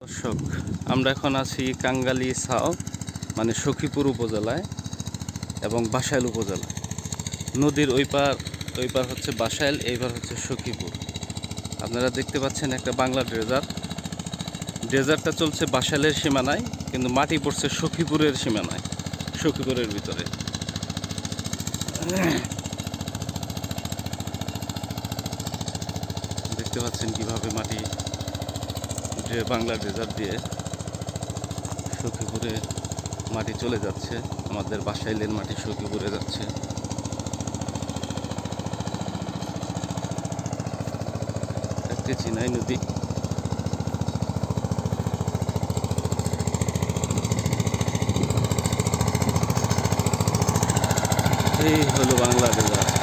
দর্শক, আমরা এখন আছি কাঙ্গালি সাও মানে সখীপুর উপজেলায় এবং বাসাইল উপজেলায়। নদীর ওই পার হচ্ছে বাসাইল, এইবার হচ্ছে সখীপুর। আপনারা দেখতে পাচ্ছেন একটা বাংলা ড্রেজারটা চলছে বাসাইলের সীমানায়, কিন্তু মাটি পড়ছে সখীপুরের সীমানায়, সখীপুরের ভিতরে। দেখতে পাচ্ছেন কিভাবে মাটি বাংলা ড্রেজার দিয়ে সখীপুরে মাটি চলে যাচ্ছে। আমাদের বাসাইলের মাটি সখীপুরে যাচ্ছে। একটি চিনাই নদী। এই হলো বাংলা ড্রেজার।